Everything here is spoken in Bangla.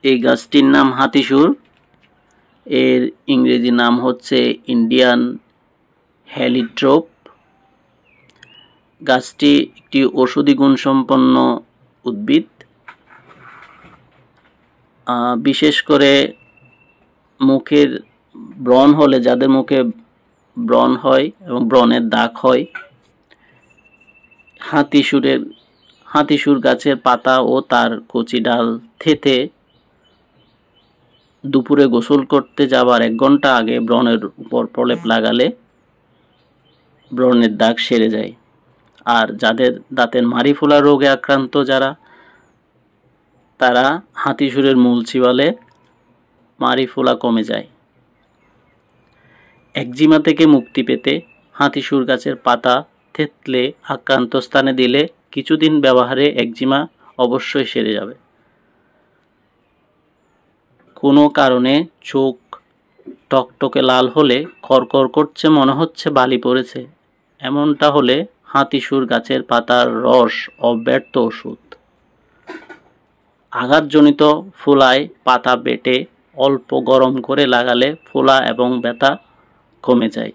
এই গাছটির নাম হাতিসুর। এর ইংরেজি নাম হচ্ছে ইন্ডিয়ান হেলিট্রোপ। গাছটি একটি ঔষধি গুণসম্পন্ন উদ্ভিদ। বিশেষ করে মুখের ব্রণ হলে, যাদের মুখে ব্রণ হয় এবং ব্রণের দাগ হয়, হাতিসুর গাছের পাতা ও তার কচি ডাল থেতে দুপুরে গোসল করতে যাবার 1 ঘন্টা আগে ব্রণের উপর প্রলেপ লাগালে ব্রণের দাগ সেরে যায়। আর যাদের দাঁতের মাড়ি ফোলা রোগে আক্রান্ত তারা হাতিসুরের মূল চিবালে মাড়ি ফোলা কমে যায়। একজিমা থেকে মুক্তি পেতে হাতিসুর গাছের পাতা থেতলে আক্রান্ত স্থানে দিলে কিছুদিন ব্যবহারে একজিমা অবশ্যই সেরে যাবে। কোনো কারণে চোখ টকটকে লাল হলে, করকর করছে মনে হচ্ছে বালি পড়েছে, এমনটা হলে হাতিসুর গাছের পাতার রস অব্যর্থ ওষুধ। আঘাতজনিত ফোলায় পাতা বেটে অল্প গরম করে লাগালে ফোলা এবং ব্যথা কমে যায়।